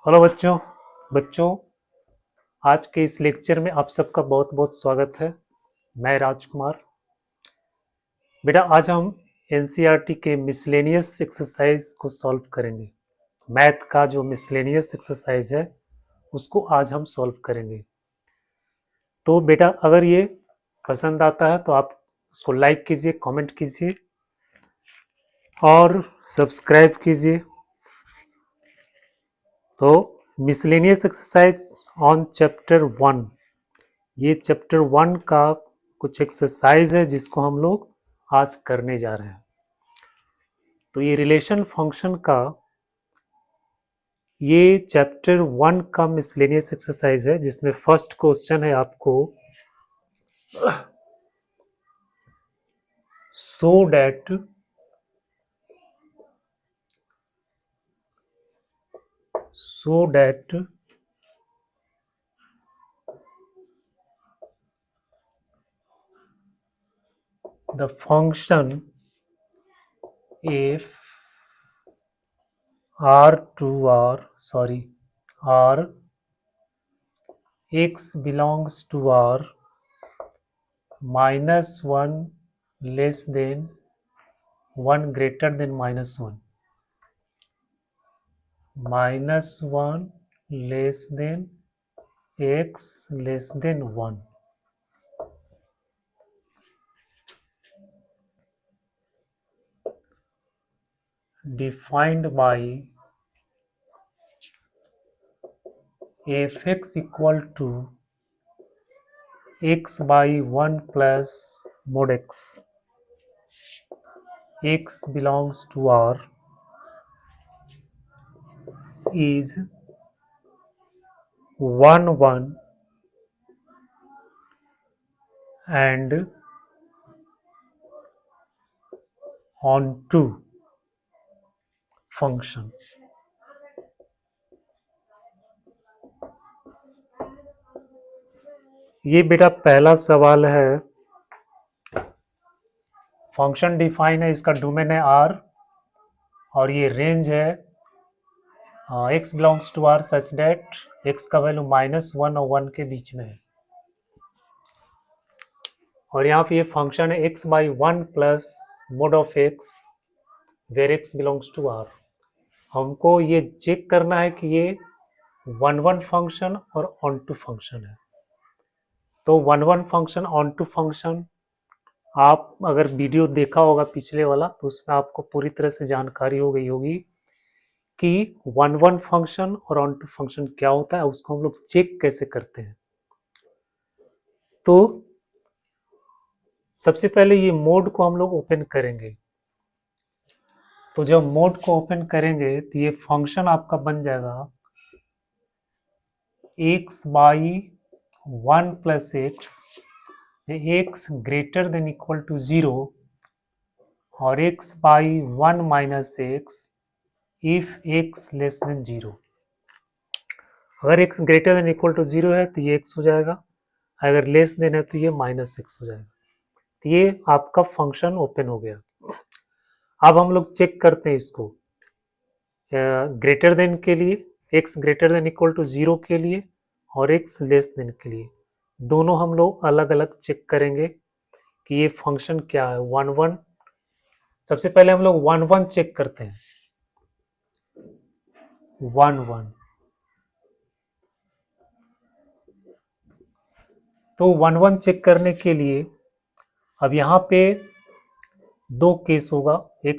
Hello बच्चों बच्चों आज के इस लेक्चर में आप सबका बहुत बहुत स्वागत है। मैं राजकुमार। बेटा आज हम एनसीईआरटी के मिसलेनियस एक्सरसाइज को सॉल्व करेंगे। मैथ का जो मिसलेनियस एक्सरसाइज है उसको आज हम सॉल्व करेंगे। तो बेटा अगर ये पसंद आता है तो आप उसको लाइक कीजिए, कमेंट कीजिए और सब्सक्राइब कीजिए। तो मिसलेनियस एक्सरसाइज ऑन चैप्टर 1, ये चैप्टर 1 का कुछ एक्सरसाइज है जिसको हम लोग आज करने जा रहे हैं। तो ये रिलेशन फंक्शन का ये चैप्टर 1 का मिसलेनियस एक्सरसाइज है जिसमें फर्स्ट क्वेश्चन है आपको so that the function if r x belongs to r minus 1 less than 1 greater than minus 1 minus 1 less than x less than 1 defined by fx equal to x by 1 plus mod x belongs to r is 1 1 and on 2 function। ये बेटा पहला सवाल है। Function define है, इसका domain है are और ये रेंज है x belongs to R such that x का वैल्यू -1 और 1 के बीच में है और यहाँ पे ये फंक्शन है x by 1 plus mod of x where x belongs to R. हमको ये चेक करना है कि ये 1 1 फंक्शन और ऑन टू फंक्शन है। तो 1 1 फंक्शन ऑन टू फंक्शन आप अगर वीडियो देखा होगा पिछले वाला तो उसमें आपको पूरी तरह से जानकारी हो गई होगी कि 1 1 फंक्शन और ऑन टू फंक्शन क्या होता है, उसको हम लोग चेक कैसे करते हैं। तो सबसे पहले ये मोड को हम लोग ओपन करेंगे। तो जब मोड को ओपन करेंगे तो ये फंक्शन आपका बन जाएगा x by 1 plus x greater than equal to 0 और x by 1 minus x if x less than 0। अगर x greater than equal to 0 है तो ये x हो जाएगा, अगर लेस देन है तो ये -x हो जाएगा। तो ये आपका फंक्शन ओपन हो गया। अब हम लोग चेक करते हैं इसको ग्रेटर देन के लिए, x greater than equal to 0 के लिए और x लेस देन के लिए, दोनों हम लोग अलग अलग चेक करेंगे कि ये फंक्शन क्या है। 1 1 सबसे पहले हम लोग 1 1 चेक करते हैं। 1 1 तो 1 1 चेक करने के लिए अब यहाँ पे दो केस होगा, x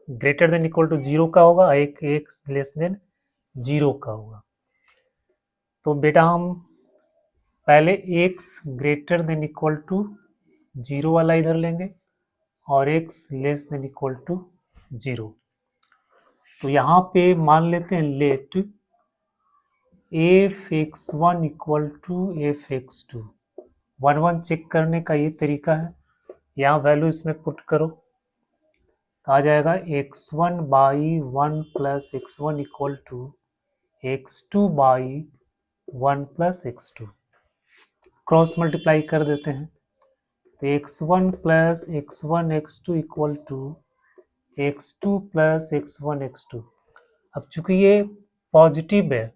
greater than equal to 0 का होगा, एक x लेस देन 0 का होगा। तो बेटा हम पहले x greater than equal to 0 वाला इधर लेंगे और x less than equal to 0। तो यहाँ पे मान लेते हैं late f(x1) equal to f(x2)। 1 1 check करने का ये तरीका है, यहाँ वैल्यू इसमें पुट करो तो आ जाएगा x1 by 1 plus x1 equal to x2 by 1 plus x2। Cross multiply कर देते हैं तो x1 plus x1 x2 equal to x2 plus x1 x2। अब चूंकि ये पॉजिटिव है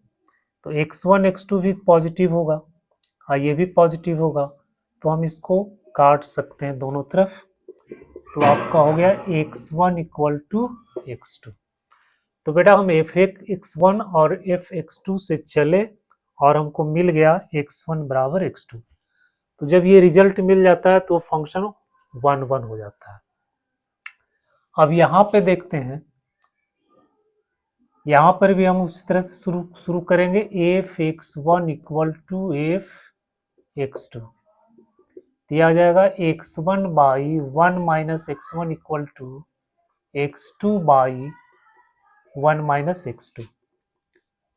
तो x1 x2 भी पॉजिटिव होगा, हाँ ये भी पॉजिटिव होगा, तो हम इसको काट सकते हैं दोनों तरफ। तो आपका हो गया x1 इक्वल टू x2। तो बेटा हम f(x1) और f(x2) से चले और हमको मिल गया x1 बराबर x2। तो जब ये रिजल्ट मिल जाता है तो फंक्शन 1 1 हो जाता है। अब यहाँ पे देखते हैं, यहाँ पर भी हम उसी तरह से शुरू करेंगे। f(x1) इक्वल टू f(x2) दिया जाएगा x1 by 1 minus x1 equal to x2 by 1 minus x2।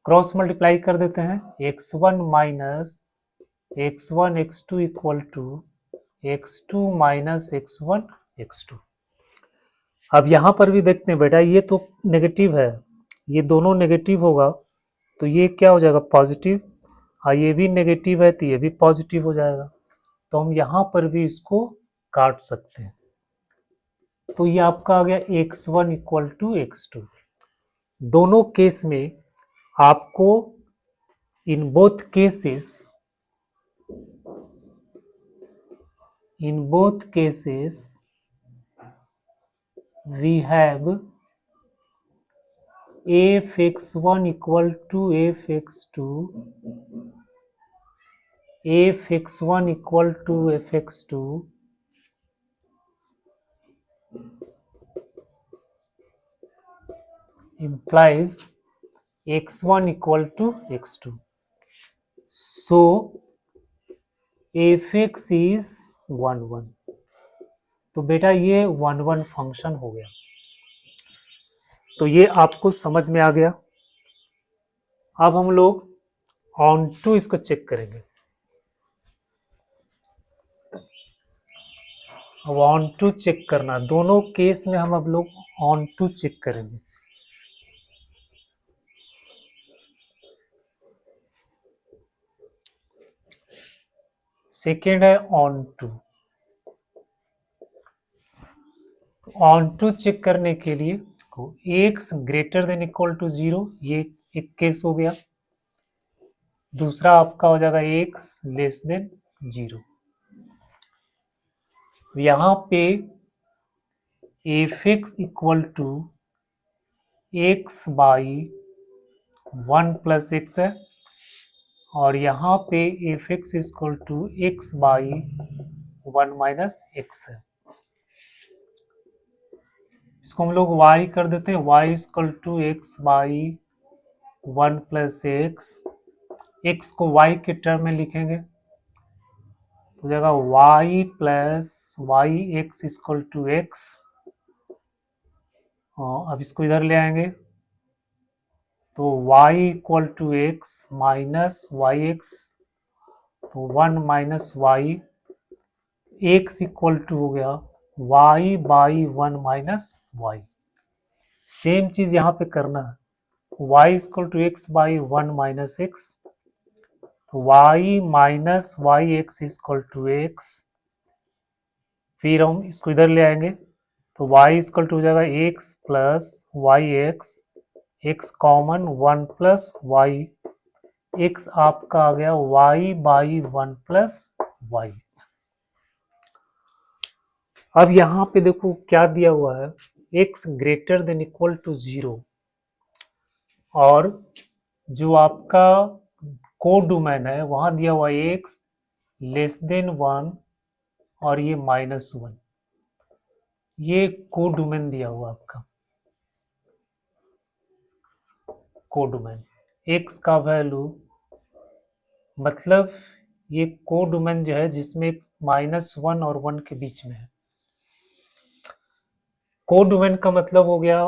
Cross multiply कर देते हैं, x1 minus x1 x2 equal to x2 minus x1 x2। अब यहाँ पर भी देखते हैं बेटा, ये तो नेगेटिव है, ये दोनों नेगेटिव होगा तो ये क्या हो जाएगा पॉजिटिव, हाँ ये भी नेगेटिव है तो ये भी पॉजिटिव हो जाएगा। तो हम यहाँ पर भी इसको काट सकते हैं। तो ये आपका आ गया x1 इक्वल टू x2। दोनों केस में आपको in both cases we have f(x1) equal to f(x2), f(x1) equal to f(x2), implies x1 equal to x2. So fx is 1 1। तो बेटा ये 1 1 फंक्शन हो गया। तो ये आपको समझ में आ गया। अब हम लोग ऑन टू इसको चेक करेंगे। अब ऑन टू चेक करना, दोनों केस में हम अब लोग ऑन टू चेक करेंगे। सेकेंड है onto. Onto check करने के लिए x greater than equal to 0, ये एक केस हो गया। दूसरा आपका हो जाएगा x लेस देन 0। यहाँ पे fx equal to x by 1 plus x है और यहाँ पे fx equal to x by 1 minus x है। इसको हम लोग y कर देते हैं, y equal to x by 1 plus x को y के टर्म में लिखेंगे तो जाएगा y plus y x equal to x। अब इसको इधर ले आएंगे तो y equal to x minus y x, तो 1 minus y, x equal to हो गया y by 1 minus y. Same चीज यहाँ पे करना है, y equal to x by 1 minus x, तो y minus y x equal to x. फिर हम इसको इधर ले आएंगे तो y इक्वल टू हो जाएगा x plus y x, x common 1 plus y, x आपका आ गया y बाई 1 प्लस वाई। अब यहाँ पे देखो क्या दिया हुआ है, x greater than equal to 0 और जो आपका कोड डोमेन है वहां दिया हुआ है x लेस देन 1 और ये -1, ये कोड डोमेन दिया हुआ आपका। कोड डोमेन x का वैल्यू मतलब ये कोड डोमेन जो है जिसमें -1 और 1 के बीच में है। कोड डोमेन का मतलब हो गया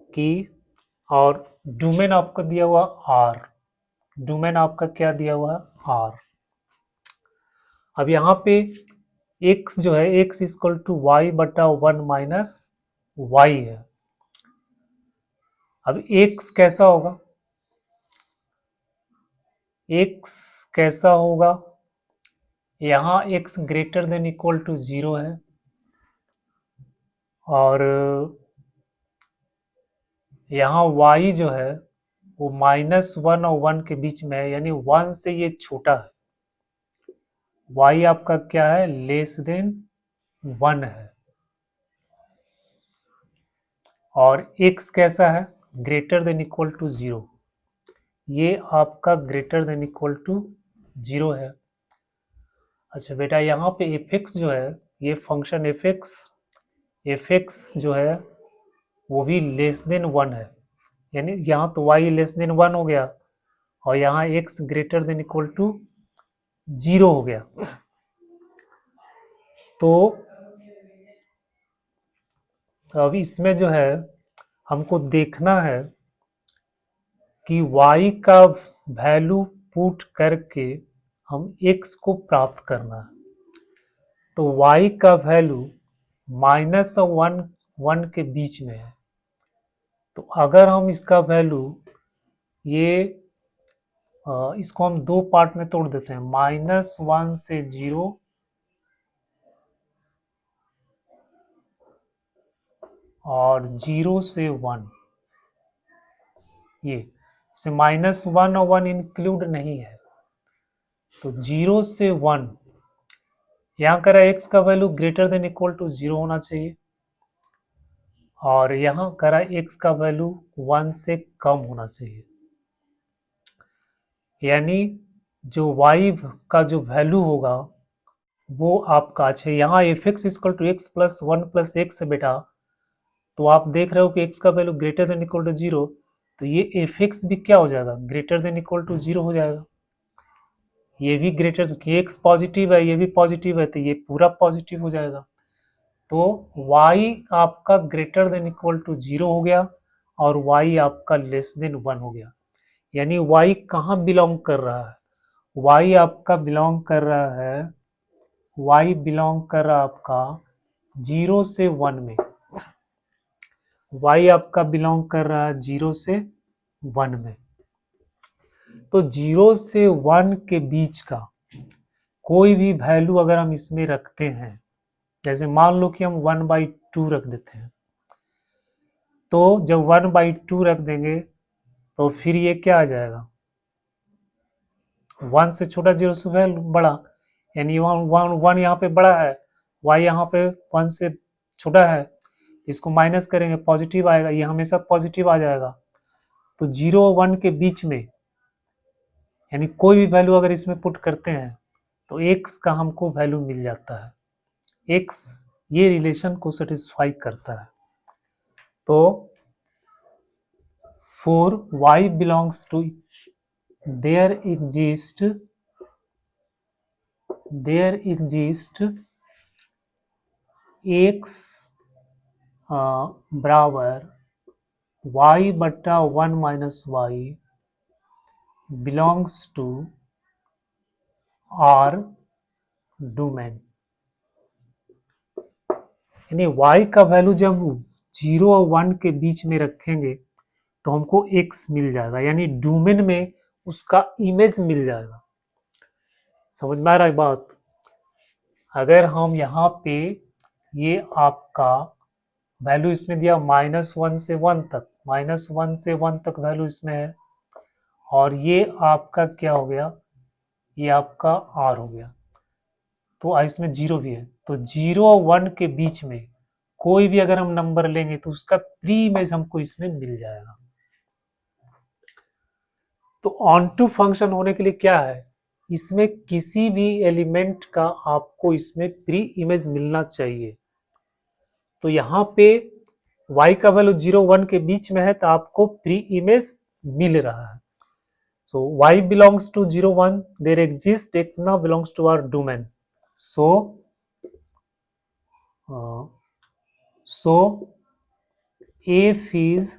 कि, और डोमेन आपका दिया हुआ r, डोमेन आपका क्या दिया हुआ है r। अब यहाँ पे x जो है x इक्वल टू वाई बटा 1 माइनस वाई है। अब x कैसा होगा, x कैसा होगा, यहाँ x greater than equal to 0 है और यहाँ y जो है वो -1 और 1 के बीच में है, यानी 1 से ये छोटा है। y आपका क्या है, लेस देन 1 है। और x कैसा है, ग्रेटर देन इक्वल टू 0। ये आपका ग्रेटर देन इक्वल टू 0 है। अच्छा बेटा, यहाँ पे fx जो है, ये फंक्शन fx जो है वो भी लेस देन 1 है, यानी यहाँ तो y लेस देन 1 हो गया और यहाँ x greater than equal to 0 हो गया। तो अब इसमें जो है हमको देखना है कि y का वैल्यू पुट करके हम x को प्राप्त करना है। तो y का वैल्यू माइनस और 1 के बीच में है। तो अगर हम इसका वैल्यू इसको हम दो पार्ट में तोड़ देते हैं, -1 से 0 और 0 से 1। ये से -1 और 1 इंक्लूड नहीं है, तो 0 से 1 यहाँ करा x का value greater than equal to 0 होना चाहिए और यहाँ करा x का वैल्यू 1 से कम होना चाहिए। यानी जो y का जो वैल्यू होगा वो आपका, अच्छा यहाँ fx equal to x plus 1 plus x है बेटा, तो आप देख रहे हो कि x का value greater than equal to 0, तो ये fx भी क्या हो जाएगा, ग्रेटर देन इक्वल टू 0 हो जाएगा। ये भी ग्रेटर, x पॉजिटिव है, ये भी पॉजिटिव है, तो ये पूरा पॉजिटिव हो जाएगा। तो y आपका ग्रेटर देन इक्वल टू 0 हो गया और y आपका लेस देन 1 हो गया। यानी y कहाँ बिलोंग कर रहा है, y आपका बिलोंग कर रहा है, y बिलोंग कर रहा है आपका 0 से 1 में। y आपका बिलोंग कर रहा है 0 से 1 में। तो 0 से 1 के बीच का कोई भी वैल्यू अगर हम इसमें रखते हैं, जैसे मान लो कि हम 1/2 रख देते हैं, तो जब 1/2 रख देंगे तो फिर ये क्या आ जाएगा, 1 से छोटा 0 से बड़ा, यानी 1 यहाँ पे बड़ा है, y यहाँ पे 1 से छोटा है, इसको माइनस करेंगे पॉजिटिव आएगा, ये हमेशा पॉजिटिव आ जाएगा। तो 0 और 1 के बीच में यानी कोई भी वैल्यू अगर इसमें पुट करते हैं तो x का हमको वैल्यू मिल जाता है, x ये रिलेशन को सेटिस्फाई करता है। तो for y belongs to, there exist x बराबर y बट्टा 1 minus y belongs to R domain. यानी y का वैल्यू जब 0 और 1 के बीच में रखेंगे तो हमको x मिल जाएगा, यानी डोमेन में उसका इमेज मिल जाएगा। समझ में आ रहा है बात। अगर हम यहाँ पे ये आपका वैल्यू इसमें दिया -1 से 1 तक, -1 से 1 तक वैल्यू इसमें है और ये आपका क्या हो गया, ये आपका r हो गया, तो इसमें 0 भी है। तो 0 और 1 के बीच में कोई भी अगर हम नंबर लेंगे तो उसका प्री इमेज हमको इसमें मिल जाएगा। तो ऑन टू फंक्शन होने के लिए क्या है, इसमें किसी भी एलिमेंट का आपको इसमें प्री इमेज मिलना चाहिए। तो यहाँ पे y का वैल्यू 0 1 के बीच में है तो आपको प्री इमेज मिल रहा है। So y belongs to 0 1, there exists x now belongs to our domain. So f is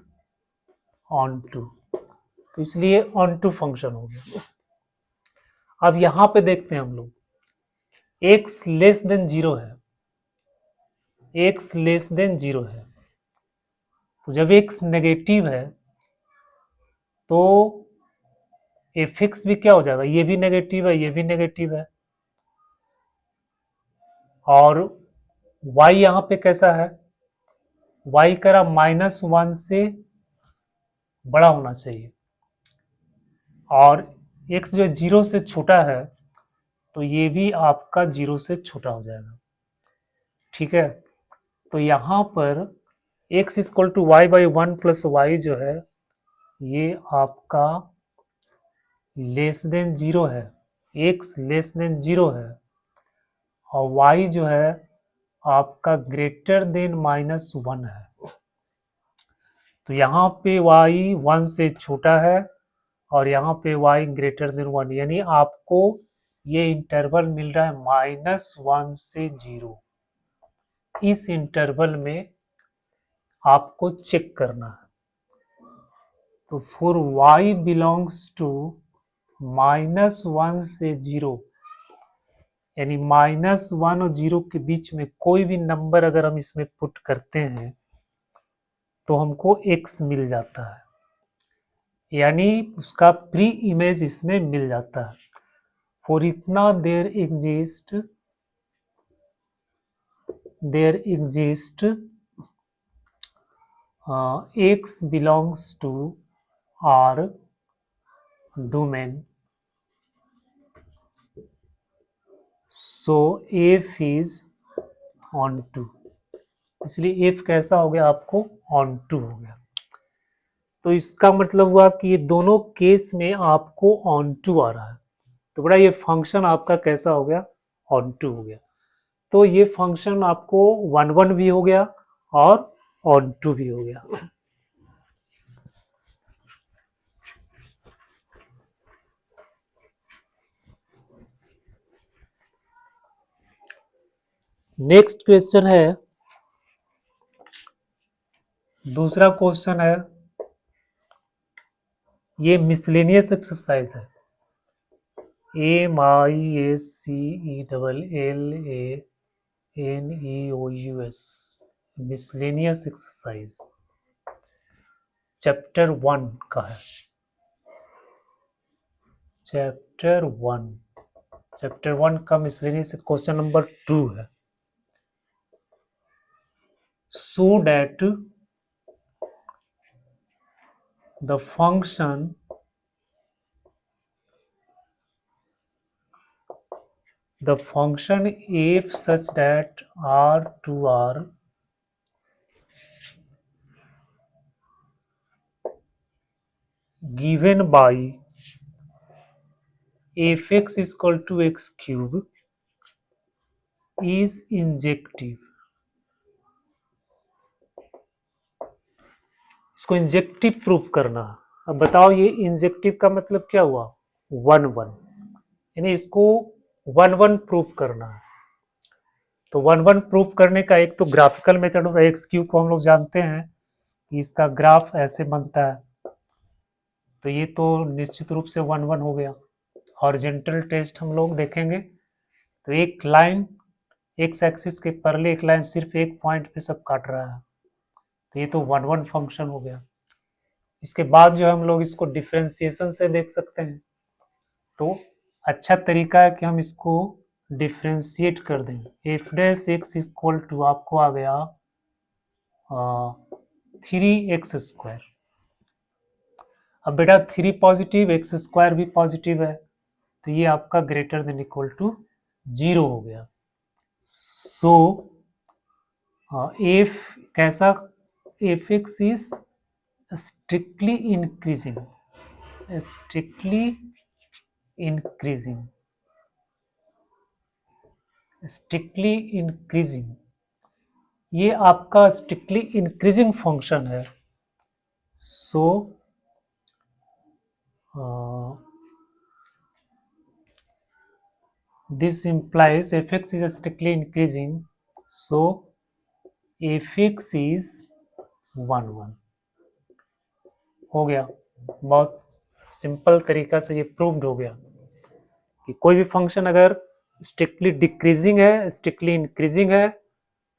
on to, तो इसलिए on to फंक्शन हो गया। अब यहां पे देखते हैं हम लोग, x लेस देन 0 है, x लेस देन 0 है, तो जब x नेगेटिव है तो fx भी क्या हो जाएगा, ये भी नेगेटिव है, ये भी नेगेटिव है, और y यहाँ पे कैसा है, y करा -1 से बड़ा होना चाहिए, और x जो 0 से छोटा है तो ये भी आपका 0 से छोटा हो जाएगा। ठीक है, तो यहाँ पर x equal to y by 1 plus y जो है ये आपका लेस देन 0 है, x लेस देन 0 है, और y जो है आपका ग्रेटर देन -1 है। तो यहाँ पे y 1 से छोटा है और यहाँ पे y ग्रेटर देन 1, यानी आपको ये इंटरवल मिल रहा है -1 से 0। इस इंटरवल में आपको चेक करना है। तो फॉर y बिलोंग्स टू -1 से 0, यानी -1 और 0 के बीच में कोई भी नंबर अगर हम इसमें पुट करते हैं तो हमको x मिल जाता है, यानी उसका प्री इमेज इसमें मिल जाता है। फॉर इतना there exist x belongs to R domain, so f is on to, इसलिए f कैसा हो गया आपको on to हो गया। तो इसका मतलब हुआ कि ये दोनों केस में आपको on to आ रहा है, तो बड़ा ये फंक्शन आपका कैसा हो गया on to हो गया। तो ये फंक्शन आपको 1 भी हो गया और on to भी हो गया। नेक्स्ट क्वेश्चन है, दूसरा क्वेश्चन है, ये मिसलेनियस एक्सरसाइज है, MISCELLANEOUS मिसलेनियस एक्सरसाइज चैप्टर 1 का है। चैप्टर 1 का मिसलेनियस क्वेश्चन नंबर 2 है। So that the function f such that R to R given by fx is equal to x cube is injective. इसको injective proof करना। अब बताओ ये इंजेक्टिव का मतलब क्या हुआ, 1 1, यानी इसको 1 1 प्रूफ करना है। तो 1 1 प्रूफ करने का एक तो ग्राफिकल मेथड होता है, एक्स क्यूब को हम लोग जानते हैं कि इसका ग्राफ ऐसे बनता है, तो ये तो निश्चित रूप से 1 1 हो गया। हॉरिजॉन्टल टेस्ट हम लोग देखेंगे तो एक लाइन एक्स एक्सिस के परले एक लाइन सिर्फ एक पॉइंट पे सब काट रहा है, तो ये तो 1 1 फंक्शन हो गया। इसके बाद जो हम लोग इसको डिफ्रेंसिएशन से देख सकते हैं, तो अच्छा तरीका है कि हम इसको डिफ्रेंशिएट कर दें। F dash x equal to आपको आ गया 3x²। अब बेटा 3 पॉजिटिव एक्स स्क्वायर भी पॉजिटिव है, तो ये आपका ग्रेटर देन इक्वल टू 0 हो गया। सो एफ कैसा, F x is strictly increasing, strictly increasing, ये आपका स्ट्रिक्टली इंक्रीजिंग फंक्शन है। सो this implies fx is strictly increasing, so fx is 1 1 हो गया। बहुत सिंपल तरीका से ये प्रूव्ड हो गया कि कोई भी फंक्शन अगर स्ट्रिक्टली डिक्रीजिंग है, स्ट्रिक्टली इंक्रीजिंग है,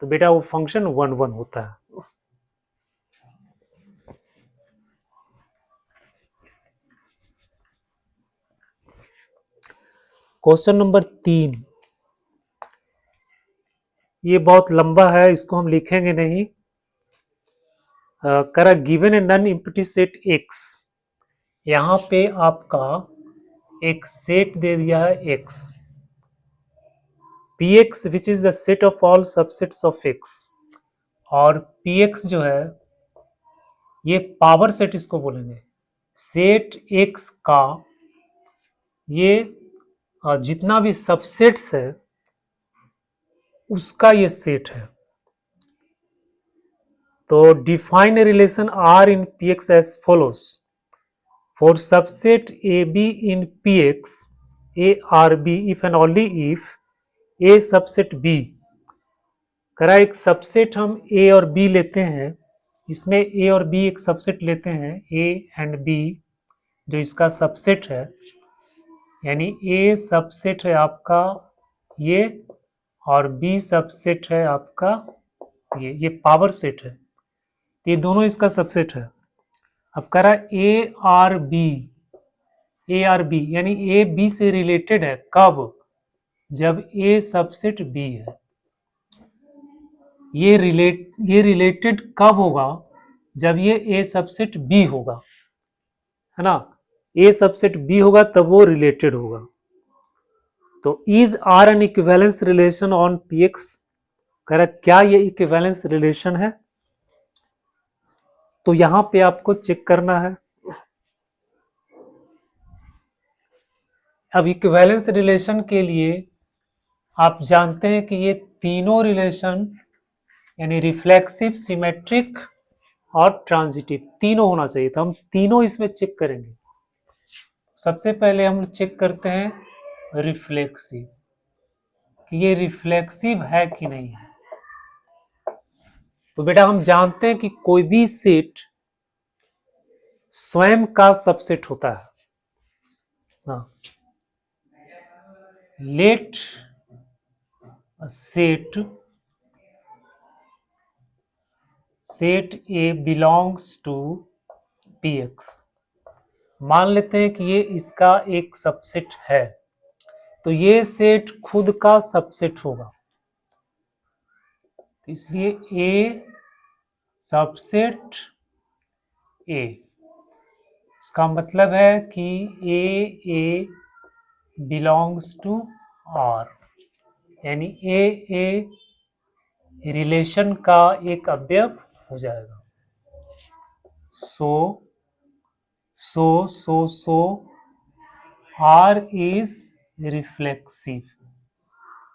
तो बेटा वो फंक्शन 1 1 होता है। क्वेश्चन नंबर 3, ये बहुत लंबा है, इसको हम लिखेंगे नहीं, करा गिवन ए नन एम्प्टी सेट एक्स, यहाँ पे आपका एक सेट दे दिया है x, P x which is the set of all subsets of x, और पी एक्स जो है ये पावर सेट इसको बोलेंगे, सेट एक्स का ये जितना भी सबसेट्स है उसका ये सेट है। तो define a relation R in P X as follows, for subset A B in P X A R B if and only if A subset B, करा एक सबसेट हम ए और बी लेते हैं, इसमें ए और बी एक सबसेट लेते हैं, ए एंड बी जो इसका सबसेट है, यानी ए सबसेट है आपका ये और बी सबसेट है आपका ये पावर सेट है, ये दोनों इसका सबसेट है। अब करा ए आर बी यानी ए बी से रिलेटेड है, कब? जब ए सबसेट बी है। ये रिलेटेड कब होगा? जब ये ए सबसेट बी होगा, है ना, ए सबसेट बी होगा तब वो रिलेटेड होगा। तो is R an equivalence relation on P X, कह रहा क्या ये इक्विवेलेंस रिलेशन है? तो यहां पे आपको चेक करना है। अब इक्विवेलेंस रिलेशन के लिए आप जानते हैं कि ये तीनों रिलेशन यानी रिफ्लेक्सिव, सिमेट्रिक और ट्रांजिटिव तीनों होना चाहिए, तो हम तीनों इसमें चेक करेंगे। सबसे पहले हम चेक करते हैं रिफ्लेक्सिव, कि ये रिफ्लेक्सिव है कि नहीं है। तो बेटा हम जानते हैं कि कोई भी सेट स्वयं का सबसेट होता है ना। Let set A belongs to P X, मान लेते हैं कि ये इसका एक सबसेट है, तो ये सेट खुद का सबसेट होगा, इसलिए ए सबसेट ए, इसका मतलब है कि ए बिलोंग्स टू आर, यानी ए रिलेशन का एक अवयव हो जाएगा। सो आर इज रिफ्लेक्सिव,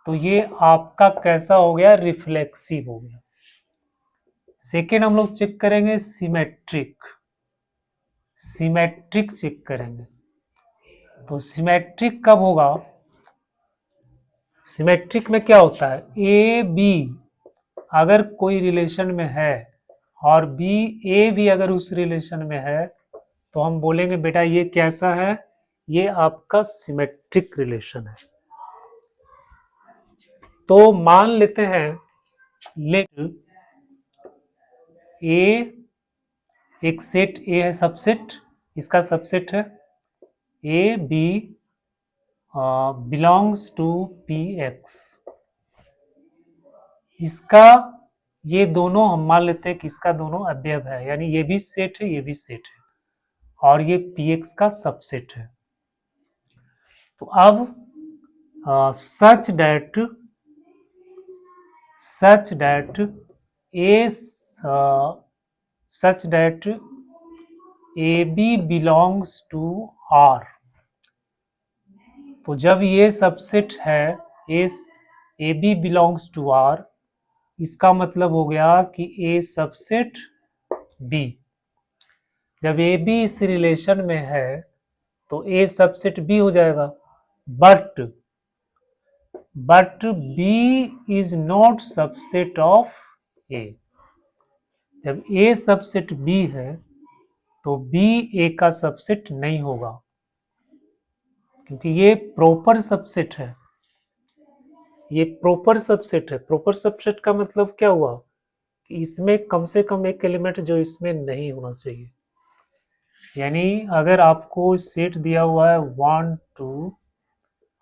तो ये आपका कैसा हो गया? रिफ्लेक्सिव हो गया। सेकेंड हम लोग चेक करेंगे सिमेट्रिक चेक करेंगे। तो सिमेट्रिक कब होगा? सिमेट्रिक में क्या होता है? ए बी अगर कोई रिलेशन में है और बी ए भी अगर उस रिलेशन में है, तो हम बोलेंगे बेटा ये कैसा है? ये आपका सिमेट्रिक रिलेशन है। तो मान लेते हैं लेट ए, एक सेट ए है सबसेट, इसका सबसेट है A B belongs to P X, इसका ये दोनों हम मान लेते हैं कि इसका दोनों अवयव है, यानी ये भी सेट है ये भी सेट है, और ये पी एक्स का सबसेट है। तो अब such that A B belongs to R, तो जब ये सबसेट है A B belongs to R, इसका मतलब हो गया कि ए सबसेट बी, जब ए बी इस रिलेशन में है तो ए सबसेट बी हो जाएगा, but B is not subset of A. जब ए सबसेट बी है तो बी ए का सबसेट नहीं होगा, क्योंकि ये प्रॉपर सबसेट है, ये प्रॉपर सबसेट है। प्रॉपर सबसेट का मतलब क्या हुआ? कि इसमें कम से कम एक एलिमेंट जो इसमें नहीं होना चाहिए, यानी अगर आपको सेट दिया हुआ है 1 2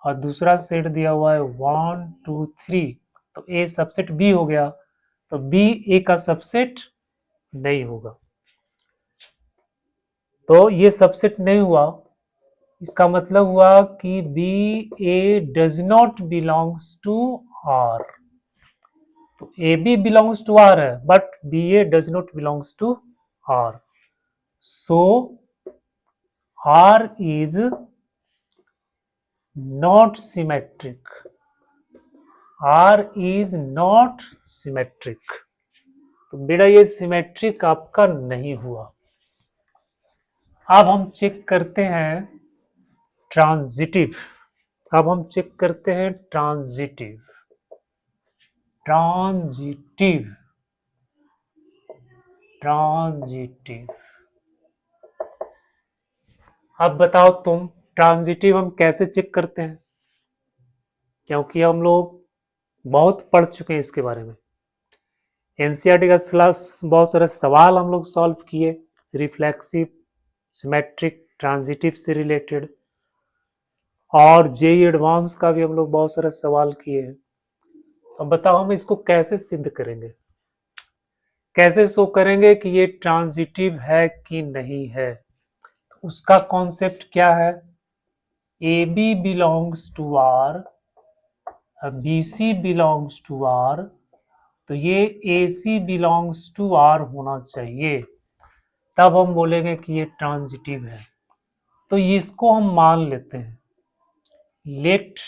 और दूसरा सेट दिया हुआ है 1 2 3, तो ए सबसेट बी हो गया, तो बी ए का सबसेट नहीं होगा। तो ये सबसेट नहीं हुआ, इसका मतलब हुआ कि B A does not belongs to R. तो A B belongs to R है, but B A does not belongs to R. So R is not symmetric. R is not symmetric. तो बेटा ये सिमेट्रिक आपका नहीं हुआ। अब हम चेक करते हैं ट्रांजिटिव। अब हम चेक करते हैं ट्रांजिटिव। ट्रांजिटिव ट्रांजिटिव अब बताओ तुम, ट्रांजिटिव हम कैसे चेक करते हैं? क्योंकि हम लोग बहुत पढ़ चुके हैं इसके बारे में। एनसीईआरटी का क्लास बहुत सारे सवाल हम लोग सॉल्व किए, रिफ्लेक्सिव, सिमेट्रिक, ट्रांजिटिव से रिलेटेड, और जेई एडवांस का भी हम लोग बहुत सारे सवाल किए हैं। अब बताओ हम इसको कैसे सिद्ध करेंगे, कैसे शो करेंगे कि ये ट्रांजिटिव है कि नहीं है? उसका कॉन्सेप्ट क्या है? A B belongs to R, B C belongs to R, तो ये A C belongs to R होना चाहिए, तब हम बोलेंगे कि ये ट्रांजिटिव है। तो इसको हम मान लेते हैं, let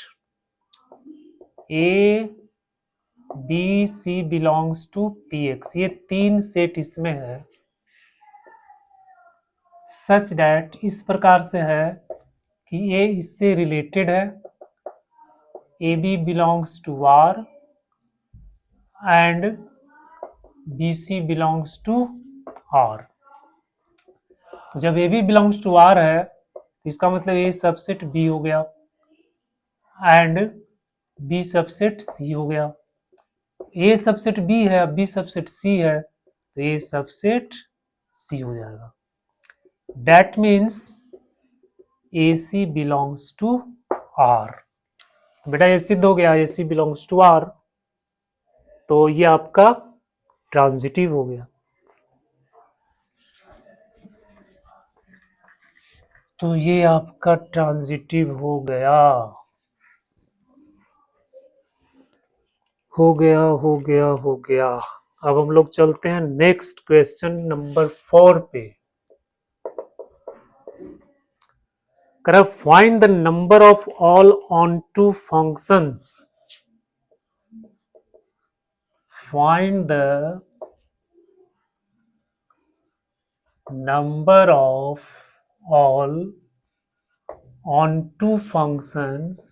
A B C belongs to P X, ये तीन सेट इसमें है, सच डैट इस प्रकार से है कि ये इससे रिलेटेड है, A B belongs to R and B C belongs to R. तो जब A B belongs to R है तो इसका मतलब ए सबसेट बी हो गया एंड बी सबसेट सी हो गया। ए सबसेट बी है, बी सबसेट सी है, तो ए सबसेट सी हो जाएगा। That means AC belongs to R। बेटा ये सिद्ध हो गया, AC belongs to R, तो ये आपका ट्रांजिटिव हो गया। तो ये आपका ट्रांजिटिव हो गया, हो गया, हो गया, हो गया। अब हम लोग चलते हैं नेक्स्ट क्वेश्चन नंबर 4 पे। Find the number of all onto functions। Find the number of all onto functions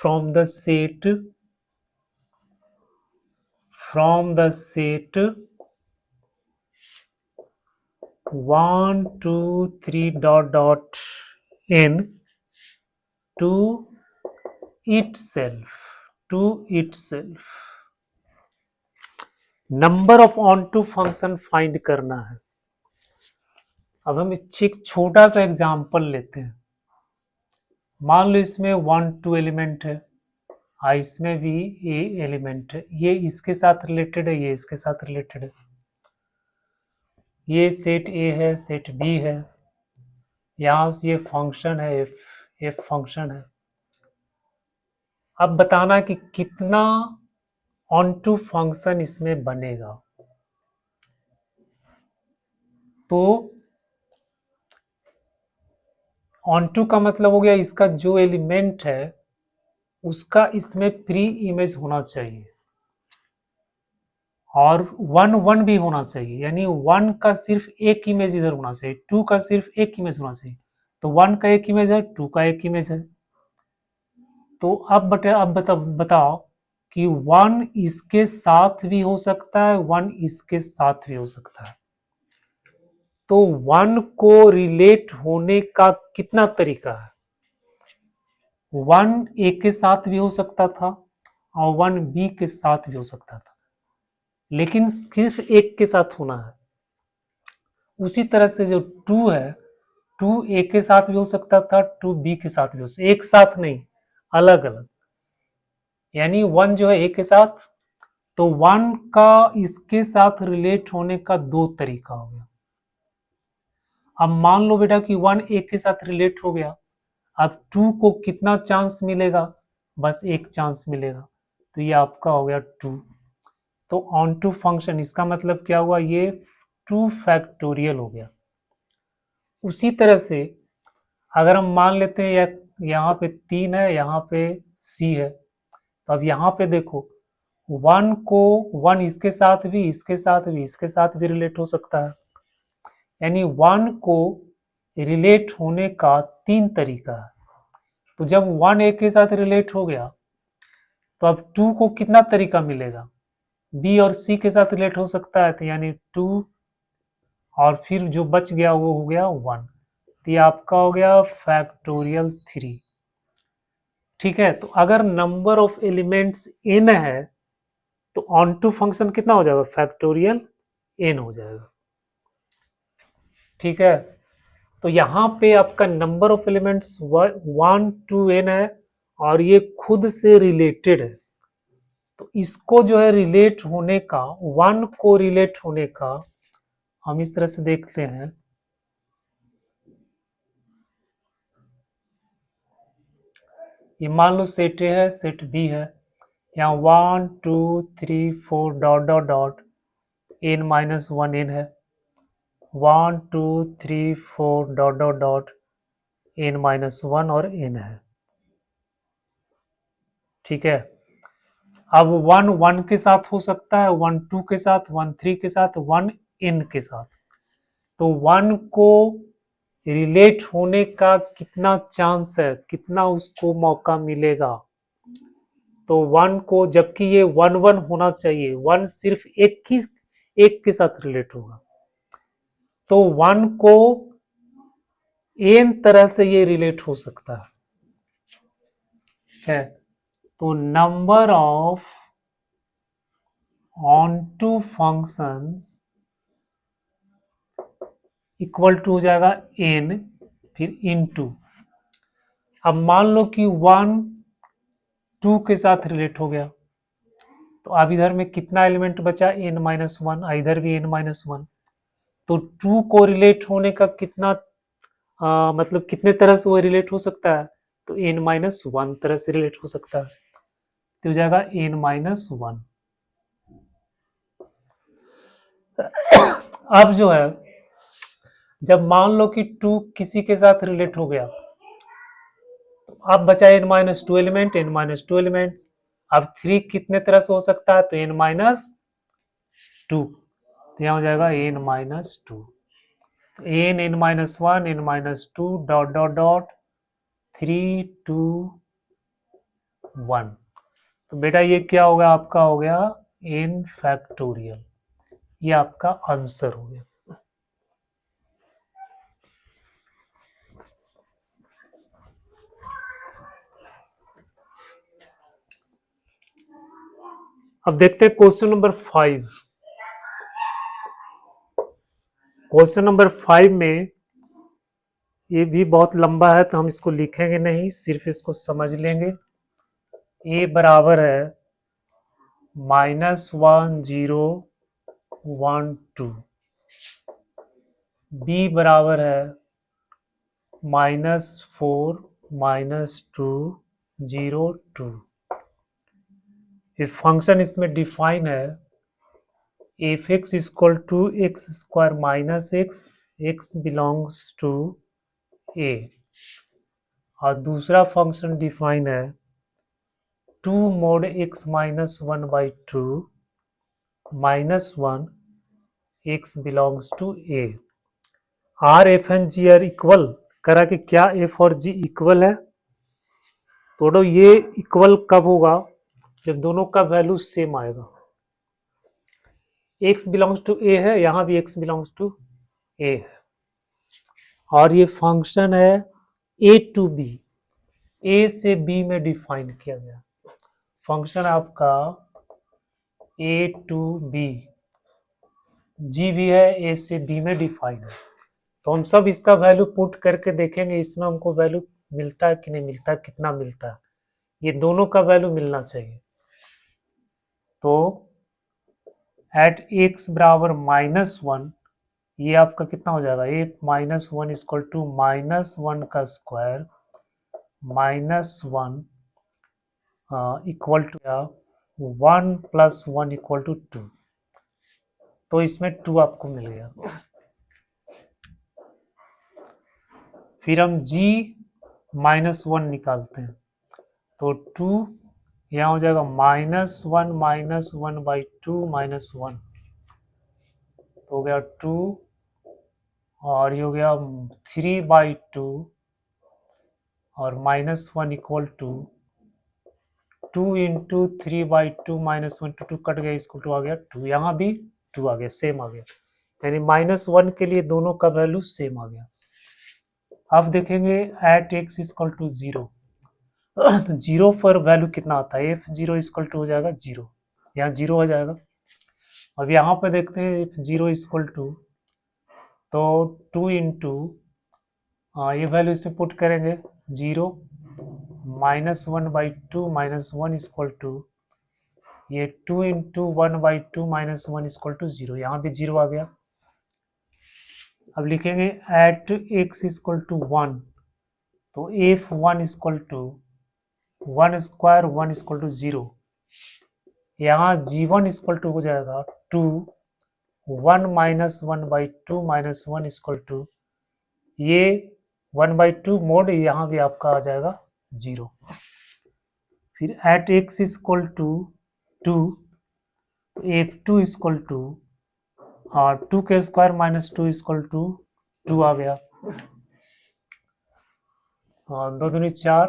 from the set 1 2 3 dot dot n to itself number of onto function find करना है। अब हम एक छोटा सा एग्जांपल लेते हैं। मान लो इसमें 1 2 एलिमेंट है, इसमें भी ए एलिमेंट है, ये इसके साथ रिलेटेड है, ये इसके साथ रिलेटेड है, ये सेट ए है, सेट बी है, यहाँ से ये फंक्शन है एफ फंक्शन है। अब बताना कि कितना onto फंक्शन इसमें बनेगा। तो onto का मतलब हो गया इसका जो एलिमेंट है उसका इसमें प्री इमेज होना चाहिए, और 1 1 भी होना चाहिए, यानी 1 का सिर्फ एक इमेज इधर होना चाहिए, 2 का सिर्फ एक इमेज होना चाहिए। तो 1 का एक इमेज है, 2 का एक इमेज है। तो अब बताओ कि 1 इसके साथ भी हो सकता है, 1 इसके साथ भी हो सकता है। तो 1 को रिलेट होने का कितना तरीका है? 1 ए के साथ भी हो सकता था और 1 बी के साथ भी हो सकता था, लेकिन सिर्फ एक के साथ होना है। उसी तरह से जो 2 है, 2 ए के साथ भी हो सकता था, 2 बी के साथ भी हो सकता, एक साथ नहीं, अलग अलग। यानी 1 जो है ए के साथ, तो 1 का इसके साथ रिलेट होने का दो तरीका हो गया। अब मान लो बेटा कि 1 ए के साथ रिलेट हो गया, अब 2 को कितना चांस मिलेगा? बस एक चांस मिलेगा, तो ये आपका हो गया 2। तो ऑन टू फंक्शन, इसका मतलब क्या हुआ? ये 2 फैक्टोरियल हो गया। उसी तरह से अगर हम मान लेते हैं यहाँ पे 3 है, यहाँ पे सी है, तो अब यहाँ पे देखो 1 को 1 इसके साथ भी, इसके साथ भी, इसके साथ भी रिलेट हो सकता है। यानी 1 को रिलेट होने का 3 तरीका है। तो जब 1 ए के साथ रिलेट हो गया, तो अब 2 को कितना तरीका मिलेगा? बी और सी के साथ रिलेट हो सकता है, तो यानी 2 और फिर जो बच गया वो हो गया 1। तो ये आपका हो गया फैक्टोरियल 3। ठीक है, तो अगर नंबर ऑफ एलिमेंट्स n है तो ऑन टू फंक्शन कितना हो जाएगा? फैक्टोरियल n हो जाएगा। ठीक है, तो यहाँ पे आपका number of elements 1 to n है और ये खुद से रिलेटेड है। तो इसको जो है रिलेट होने का, 1 को रिलेट होने का हम इस तरह से देखते हैं। ये मान लो सेट ए है, सेट बी है, यहाँ 1 2 3 4 dot dot dot n minus 1 n है, 1 2 3 4 dot dot dot n minus 1 और n है। ठीक है, अब 1 1 के साथ हो सकता है, 1 2 के साथ, 1 3 के साथ, 1 n के साथ। तो 1 को रिलेट होने का कितना चांस है, कितना उसको मौका मिलेगा? तो 1 को, जबकि ये 1 1 होना चाहिए, 1 सिर्फ एक के साथ रिलेट होगा, तो 1 को n तरह से ये रिलेट हो सकता है। तो number of onto functions equal to हो जाएगा n, फिर इनटू। अब मान लो कि 1 2 के साथ रिलेट हो गया, तो अब इधर में कितना एलिमेंट बचा? n माइनस 1, इधर भी n माइनस 1। तो 2 को रिलेट होने का कितना मतलब कितने तरह से वो रिलेट हो सकता है? तो n माइनस 1 तरह से रिलेट हो सकता है, तो हो जाएगा n माइनस 1। अब जो है, जब मान लो कि 2 किसी के साथ रिलेट हो गया, तो अब बचा n minus 2 element, n minus 2 elements. अब 3 कितने तरह से हो सकता है? तो n माइनस 2, तो यहाँ हो जाएगा n माइनस 2। तो n minus 1, n minus 2 dot dot dot 3 2 1। तो बेटा ये क्या होगा? आपका हो गया n फैक्टोरियल। ये आपका आंसर हो गया। अब देखते हैं क्वेश्चन नंबर 5। क्वेश्चन नंबर 5 में ये भी बहुत लंबा है, तो हम इसको लिखेंगे नहीं, सिर्फ इसको समझ लेंगे। a बराबर है -1 0 1 2, b बराबर है -4 -2 0 2। ये फंक्शन इसमें डिफाइन है f x equal to x square minus x, x belongs to A. और दूसरा फंक्शन डिफाइन है 2 mod x minus 1 by 2 minus 1 x belongs to A. Are f and g are equal करा कि क्या F और जी equal है? तो ये इक्वल कब होगा? जब दोनों का वैल्यू सेम आएगा। x बिलोंग्स टू ए है, यहां भी x बिलोंग्स टू ए है, और ये फंक्शन है a टू b, a से b में डिफाइन किया गया फंक्शन आपका a टू b, g भी है a से b में डिफाइन है। तो हम सब इसका वैल्यू पुट करके देखेंगे, इसमें हमको वैल्यू मिलता है कि नहीं मिलता है, कितना मिलता है। ये दोनों का वैल्यू मिलना चाहिए। तो एट एक्स बराबर -1 ये आपका कितना हो जाएगा, ए -1 इक्वल टू -1 का square -1 equal to 1 + 1 equal to 2। तो इसमें 2 आपको मिल गया। फिर हम g -1 निकालते हैं, तो 2 यहाँ हो जाएगा -1 -1/2 तो हो गया 2, और ये हो गया 3/2 और -1 इक्वल टू 2 × 3/2 -1 to 2 कट गया, इसको 2 आ गया 2, यहाँ भी 2 आ गया, सेम आ गया, यानी -1 के लिए दोनों का वैल्यू सेम आ गया। अब देखेंगे एट एक्स इक्वल टू 0 तो 0 पर वैल्यू कितना आता है, f0 इक्वल टू हो जाएगा 0, यहाँ 0 हो जाएगा। अब यहाँ पे देखते हैं f0 इक्वल टू, तो 2 × ये वैल्यू इसमें पुट करेंगे 0 -1/2 -1 इक्वल टू ये 2 × 1/2 -1 इक्वल टू 0, यहाँ भी 0 आ गया। अब लिखेंगे एट एक्स इक्वल टू 1, तो f1 equal to 1 square 1 equal to 0, यहाँ g1 इक्वल टू हो जाएगा 2 1 -1/2 -1 इक्वल टू ये 1/2 मोड, यहाँ भी आपका आ जाएगा 0। फिर at x equal to 2, f2 equal to 2 के स्क्वायर -2 इक्वल टू 2 आ गया, 2 दूनी 4,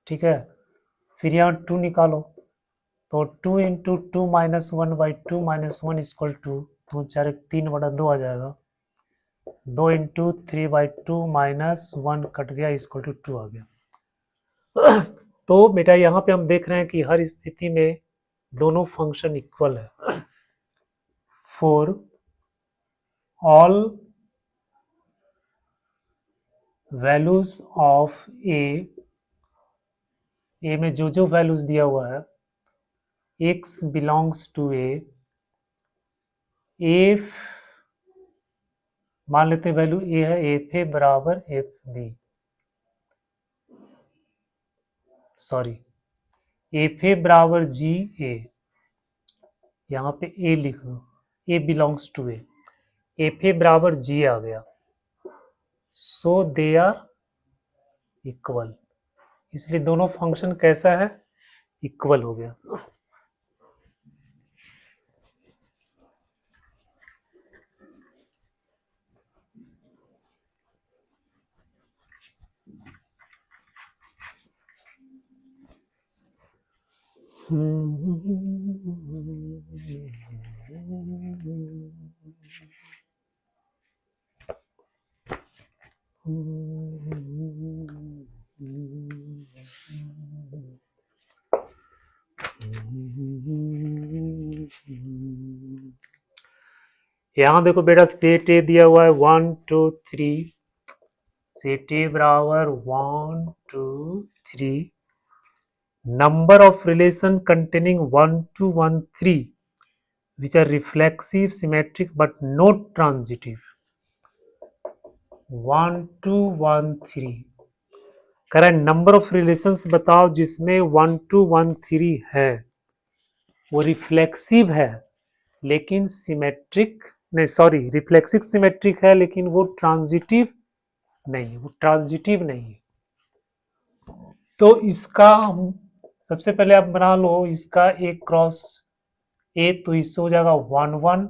ठीक है। फिर यहाँ 2 निकालो, तो 2 × 2 -1/2 -1 इक्वल टू 2 4 3/2 आ जाएगा, 2 × 3/2 -1 कट गया, इक्वल टू 2 आ गया। तो बेटा यहाँ पे हम देख रहे हैं कि हर स्थिति में दोनों फंक्शन इक्वल है। For all values of A में जो वैल्यूज दिया हुआ है x belongs to A, f मान लेते हैं वैल्यू ए है, एफ ए बराबर f b, sorry f a बराबर जी ए, यहाँ पे ए लिख लो, a belongs to A, f a बराबर जी आ गया, सो दे आर इक्वल, इसलिए दोनों फंक्शन कैसा है, इक्वल हो गया। यहाँ देखो बेटा सेट ए दिया हुआ है 1 2 3, सेट ए बराबर 1 2 3, number of relation containing 1 2 1 3 which are reflexive symmetric but not transitive, 1 2 1 3 करें नंबर ऑफ रिलेशंस बताओ जिसमें 1 2 1 3 है, वो रिफ्लेक्सिव है लेकिन सिमेट्रिक नहीं, सॉरी रिफ्लेक्सिव सिमेट्रिक है लेकिन वो ट्रांजिटिव नहीं, वो ट्रांजिटिव नहीं है। तो इसका हम सबसे पहले आप बना लो इसका एक क्रॉस ए, तो इससे हो जाएगा 1 1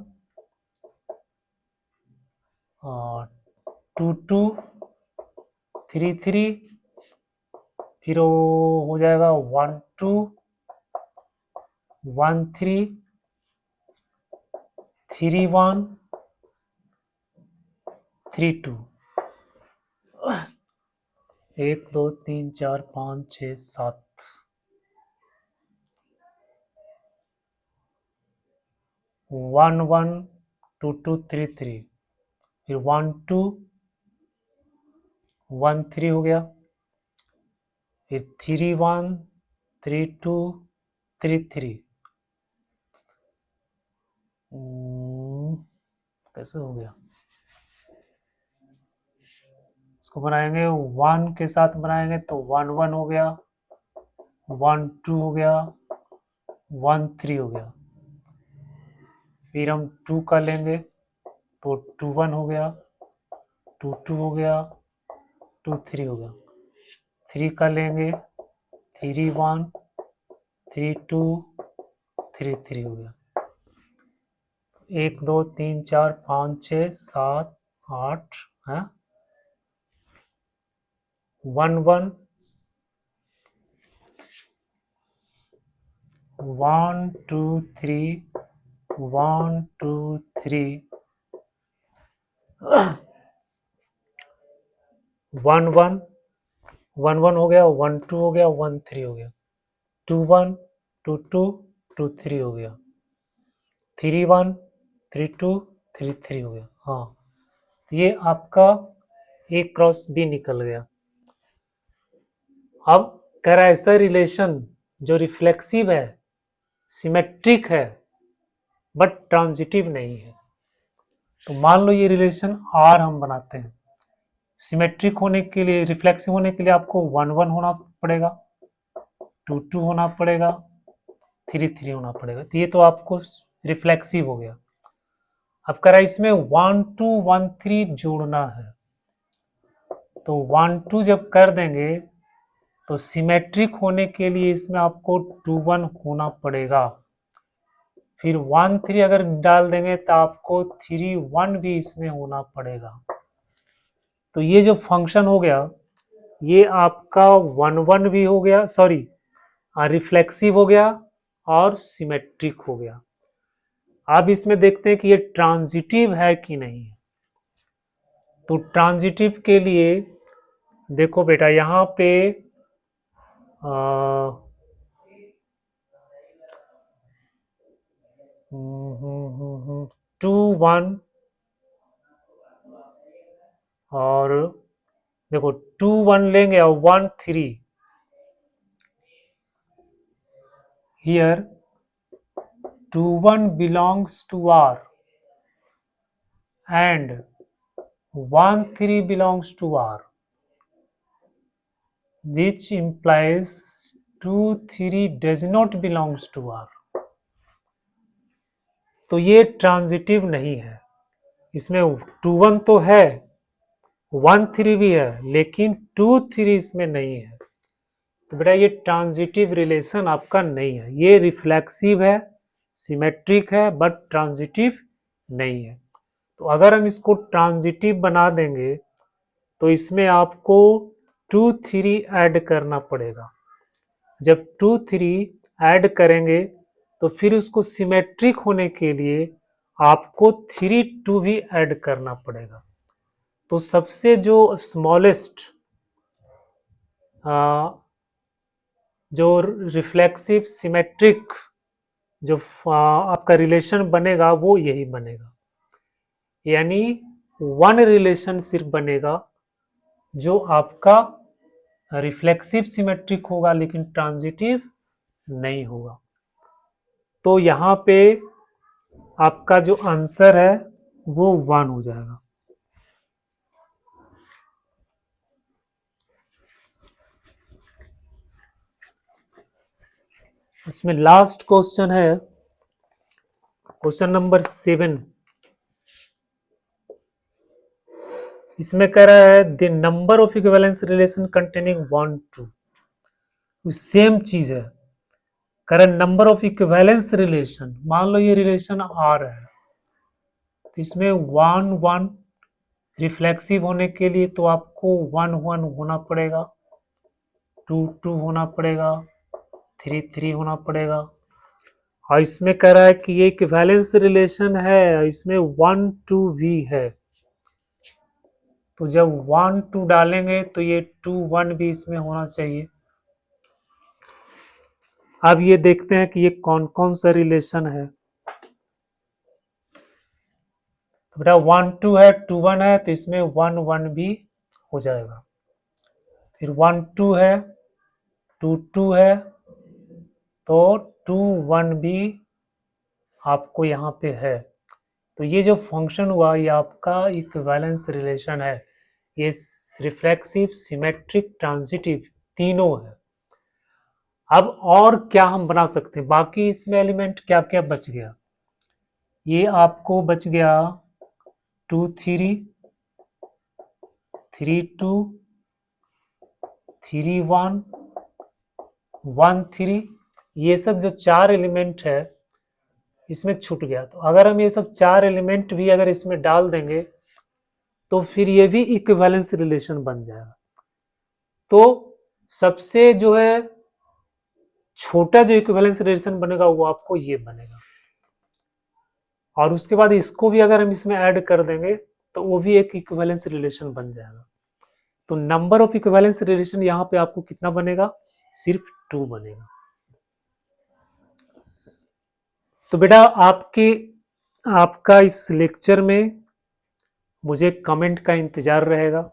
2 2 3 3, फिर वो हो जाएगा 1 2 1 3 3 1 3 2, 1 2 3 4 5 6 7, 1 1 2 2 3 3, फिर 1 2 1 3 हो गया, फिर 3 1 3 2 3 3 कैसे हो गया? इसको बनाएंगे 1 के साथ बनाएंगे तो 1 1 हो गया, 1 2 हो गया, 1 3 हो गया। फिर हम 2 का लेंगे तो 2 1 हो गया, 2 2 हो गया, 2 3 हो गया। 3 का लेंगे 3 1 3 2 3 3 हो गया। 1 2 3 4 5 6 7 8 है, 1 1 1 2 3 1 2 3 1 1 1 1 हो गया, 1 2 हो गया, 1 3 हो गया, 2 1 2 2 2 3 हो गया, 3 1 3 2 3 3 हो गया। हाँ, तो ये आपका A क्रॉस B निकल गया। अब कह रहा है ऐसा रिलेशन जो रिफ्लेक्सिव है, सिमेट्रिक है, बट ट्रांजिटिव नहीं है। तो मान लो ये रिलेशन R हम बनाते हैं। सिमेट्रिक होने के लिए, रिफ्लेक्सिव होने के लिए आपको 1 1 होना पड़ेगा, 2 2 होना पड़ेगा, 3 3 होना पड़ेगा। तो ये तो आपको रिफ्लेक्सिव हो गया। अब कह रहा है इसमें 1 2 1 3 जोड़ना है। तो 1 2 जब कर देंगे तो सिमेट्रिक होने के लिए इसमें आपको 2 1 होना पड़ेगा। फिर 1 3 अगर डाल देंगे तो आपको 3 1 भी इसमें होना पड़ेगा। तो ये जो फंक्शन हो गया, ये आपका 1 1 भी हो गया, सॉरी रिफ्लेक्सिव हो गया और सिमेट्रिक हो गया। अब इसमें देखते हैं कि ये ट्रांजिटिव है कि नहीं। तो ट्रांजिटिव के लिए देखो बेटा, यहाँ पे 2 1 और देखो 2 1 लेंगे और 1 3, here 2 1 belongs to R and 1 3 belongs to R, which implies 2 3 does not belongs to R। तो ये ट्रांजिटिव नहीं है। इसमें 2 1 तो है, 1 3 भी है, लेकिन 2 3 इसमें नहीं है। तो बेटा ये ट्रांजिटिव रिलेशन आपका नहीं है। ये रिफ्लेक्सिव है, सिमेट्रिक है, बट ट्रांजिटिव नहीं है। तो अगर हम इसको ट्रांजिटिव बना देंगे तो इसमें आपको 2 3 ऐड करना पड़ेगा। जब 2 3 ऐड करेंगे तो फिर उसको सिमेट्रिक होने के लिए आपको 3 2 भी ऐड करना पड़ेगा। तो सबसे जो स्मॉलेस्ट जो रिफ्लेक्सिव सिमेट्रिक जो आपका रिलेशन बनेगा वो यही बनेगा, यानी 1 रिलेशन सिर्फ बनेगा जो आपका रिफ्लेक्सिव सिमेट्रिक होगा लेकिन ट्रांजिटिव नहीं होगा। तो यहाँ पे आपका जो आंसर है वो 1 हो जाएगा। इसमें लास्ट क्वेश्चन है, क्वेश्चन नंबर 7। इसमें कह रहा है the number of equivalence relation containing 1 2, same चीज है। कह रहा है नंबर ऑफ इक्विवेलेंस रिलेशन, मान लो ये रिलेशन R है, तो इसमें 1 1 रिफ्लेक्सिव होने के लिए तो आपको 1 1 होना पड़ेगा, 2 2 होना पड़ेगा, 3 3 होना पड़ेगा। और इसमें कह रहा है कि ये इक्विवेलेंस रिलेशन है, इसमें 1 2 भी है। तो जब 1 2 डालेंगे तो ये 2 1 भी इसमें होना चाहिए। अब ये देखते हैं कि ये कौन कौन सा रिलेशन है। तो बेटा 1 2 है, 2 1 है, तो इसमें 1 1 भी हो जाएगा। फिर 1 2 है, 2 2 है, तो 2 1 भी आपको यहाँ पे है। तो ये जो फंक्शन हुआ ये आपका इक्विवेलेंस रिलेशन है, ये रिफ्लेक्सिव, सिमेट्रिक, ट्रांजिटिव तीनों है। अब और क्या हम बना सकते हैं, बाकी इसमें एलिमेंट क्या क्या बच गया, ये आपको बच गया 2 3 3 2 3 1 1 3, ये सब जो 4 एलिमेंट है इसमें छूट गया। तो अगर हम ये सब 4 एलिमेंट भी अगर इसमें डाल देंगे तो फिर ये भी इक्विवेलेंस रिलेशन बन जाएगा। तो सबसे जो है छोटा जो इक्विवेलेंस रिलेशन बनेगा वो आपको ये बनेगा, और उसके बाद इसको भी अगर हम इसमें ऐड कर देंगे तो वो भी एक इक्विवेलेंस रिलेशन बन जाएगा। तो नंबर ऑफ इक्विवेलेंस रिलेशन यहाँ पे आपको कितना बनेगा, सिर्फ 2 बनेगा। तो बेटा आपका इस लेक्चर में मुझे कमेंट का इंतजार रहेगा,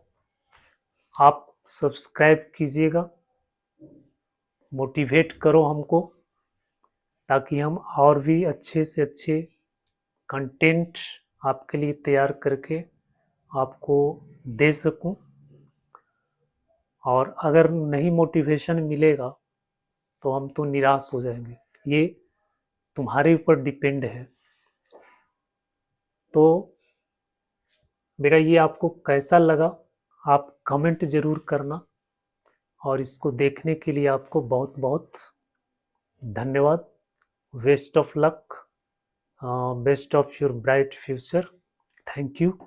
आप सब्सक्राइब कीजिएगा, मोटिवेट करो हमको, ताकि हम और भी अच्छे से अच्छे कंटेंट आपके लिए तैयार करके आपको दे सकूं। और अगर नहीं मोटिवेशन मिलेगा तो हम तो निराश हो जाएंगे, ये तुम्हारे ऊपर डिपेंड है। तो मेरा ये आपको कैसा लगा आप कमेंट ज़रूर करना, और इसको देखने के लिए आपको बहुत बहुत धन्यवाद। Best of luck, best of your bright future. Thank you.